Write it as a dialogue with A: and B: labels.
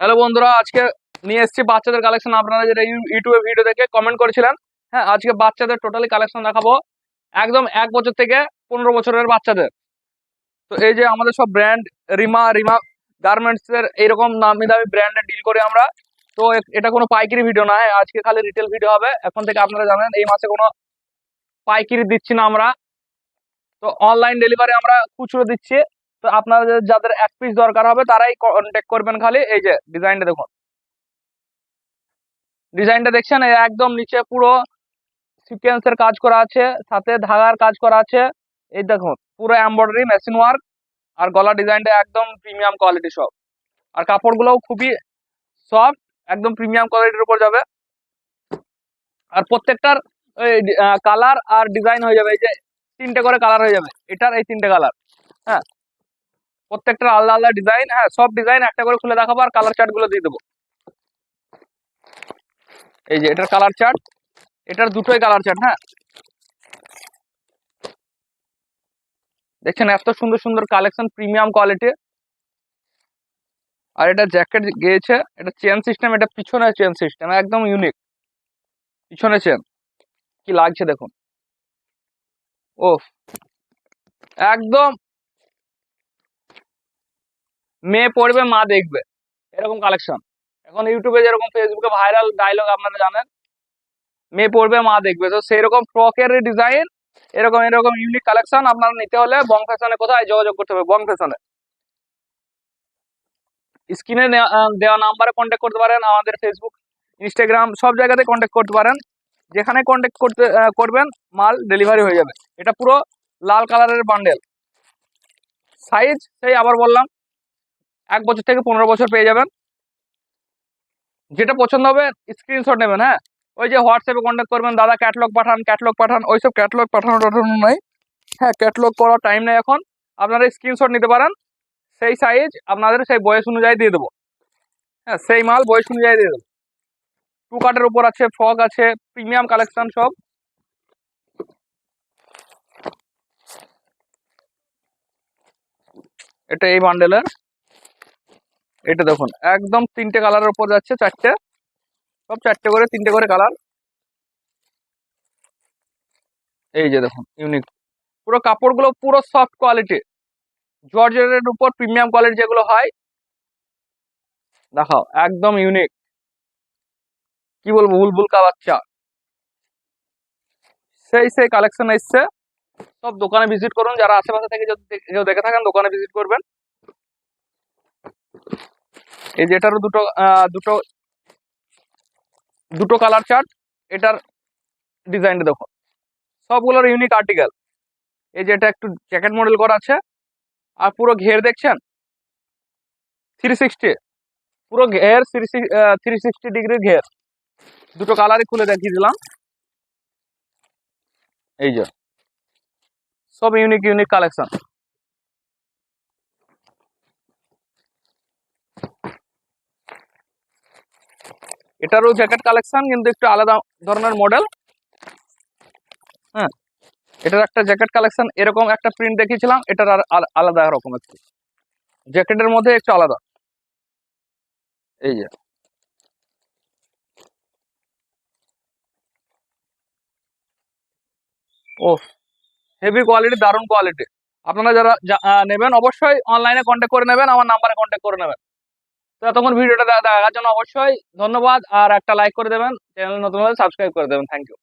A: Hello বন্ধুরা, আজকে নিয়ে এসেছি বাচ্চাদের কালেকশন। আপনারা যেটা ইউটিউবে ভিডিও দেখে কমেন্ট করেছিলেন, হ্যাঁ আজকে বাচ্চাদের টোটালি কালেকশন দেখাবো, একদম 1 বছর থেকে 15 বছরের বাচ্চাদের। তো এই যে আমাদের সব ব্র্যান্ড, রিমা রিমা গার্মেন্টস এর এইরকম নামি দামি ব্র্যান্ডে ডিল করি আমরা। তো এটা কোনো পাইকারি ভিডিও নয়, আজকে খালি রিটেল ভিডিও হবে। এখন থেকে আপনারা জানেন এই মাসে কোনো পাইকারি দিচ্ছি না আমরা, তো অনলাইন ডেলিভারি আমরা খুচরো দিচ্ছি। তো আপনাদের যাদের 1 পিস দরকার হবে তারাই কন্ট্যাক্ট করবেন। খালি এই যে ডিজাইনটা দেখুন, ডিজাইনটা দেখছেন, এই একদম নিচে পুরো সিকোয়েন্সের কাজ করা আছে, সাথে ধাগার কাজ করা আছে। এই দেখুন পুরো এমব্রয়ডারি মেশিন ওয়ার্ক, আর গলা ডিজাইনটা একদম প্রিমিয়াম কোয়ালিটি সব। আর কাপড়গুলোও খুবই সফট, একদম প্রিমিয়াম কোয়ালিটির উপর যাবে। আর প্রত্যেকটার কালার আর ডিজাইন হয়ে যাবে, এই যে 3টে করে কালার হয়ে যাবে, এটার এই 3টে কালার। হ্যাঁ, প্রত্যেকটার আলাদা আলাদা ডিজাইন। হ্যাঁ, সব ডিজাইন একটা করে খুলে দেখাবো আর কালার চার্ট গুলো দিয়ে দেবো। এই যে এটার কালার চার্ট, এটার দুটোই কালার চার্ট। হ্যাঁ, দেখছেন এত সুন্দর সুন্দর কালেকশন, প্রিমিয়াম কোয়ালিটি। আর এটা জ্যাকেট গিয়েছে, এটা চেন সিস্টেম, এটা পিছনে চেন সিস্টেম, একদম ইউনিক পিছনে চেন। কি লাগছে দেখুন, ও একদম মেয়ে পড়বে মা দেখবে এরকম কালেকশন। এখন ইউটিউবে যেরকম, ফেসবুকে ভাইরাল ডায়লগ আপনারা জানেন, মেয়ে পড়বে মা দেখবে। তো সেই রকম ফ্রকের ডিজাইন, এরকম এরকম ইউনিক কালেকশন আপনারা নিতে হলে বং ফ্যাশনে কোথায় যোগাযোগ করতে হবে? বং ফ্যাশনে স্ক্রিনে দেওয়া নাম্বারে কন্ট্যাক্ট করতে পারেন। আমাদের ফেসবুক, ইনস্টাগ্রাম সব জায়গাতে কন্ট্যাক্ট করতে পারেন। যেখানে কন্ট্যাক্ট করবেন মাল ডেলিভারি হয়ে যাবে। এটা পুরো লাল কালারের বান্ডেল, সাইজ সেই আবার বললাম 1 বছর থেকে 15 বছর পেয়ে যাবেন। যেটা পছন্দ হবে স্ক্রিনশট নেবেন। হ্যাঁ, ওই যে হোয়াটসঅ্যাপে কন্ট্যাক্ট করবেন, দাদা ক্যাটলগ পাঠান, ক্যাটলগ পাঠান, ওইসব ক্যাটলগ পাঠানো নয়। হ্যাঁ, ক্যাটলগ করার টাইম নেই এখন। আপনারা স্ক্রিনশট নিতে পারেন, সেই সাইজ আপনাদের সেই বয়স অনুযায়ী দিয়ে দেবো। হ্যাঁ, সেই মাল বয়স অনুযায়ী দিয়ে দেবো। 2 কাটের উপর আছে, ফ্রক আছে, প্রিমিয়াম কালেকশন সব। এটা এই বান্ডেলের, এটা দেখুন একদম 3টে কালারের উপর যাচ্ছে, 4টে, সব 4টে করে 3টে করে কালার। এই যে দেখুন ইউনিক, পুরো কাপড়গুলো পুরো সফট কোয়ালিটি, জর্জেটের উপর প্রিমিয়াম কোয়ালিটি যেগুলো হয়। দেখাও একদম ইউনিক, কি বলবো, বুলবুল কা বাচ্চা, সেই সেই কালেকশন এসছে। সব দোকানে ভিজিট করুন, যারা আশেপাশে থেকে যদি কেউ দেখে থাকেন দোকানে ভিজিট করবেন। এই যে এটারও দুটো দুটো দুটো কালার চার্ট, এটার ডিজাইনটা দেখুন, সবগুলোর ইউনিক আর্টিকেল। এই যে এটা একটু জ্যাকেট মডেল করা আছে, আর পুরো ঘের দেখছেন 360, পুরো ঘের 360 ডিগ্রির ঘের। দুটো কালারই খুলে দেখিয়ে দিলাম। এই যে সব ইউনিক ইউনিক কালেকশন। এটারও জ্যাকেট কালেকশন, কিন্তু একটু আলাদা ধরনের মডেল। হ্যাঁ, এটার একটা জ্যাকেট কালেকশন, এরকম একটা প্রিন্ট দেখিয়েছিলাম, এটার আর আলাদা রকম একটু, জ্যাকেটের মধ্যে একটু আলাদা। এই যে ও হেভি কোয়ালিটি, দারুণ কোয়ালিটি। আপনারা যারা নেবেন অবশ্যই অনলাইনে কন্ট্যাক্ট করে নেবেন, আমার নাম্বারে কন্ট্যাক্ট করে নেবেন। তো তখন ভিডিওটা দেখার জন্য অবশ্যই ধন্যবাদ, আর একটা লাইক করে দেবেন, চ্যানেল নতুন হলে সাবস্ক্রাইব করে দেবেন। Thank you.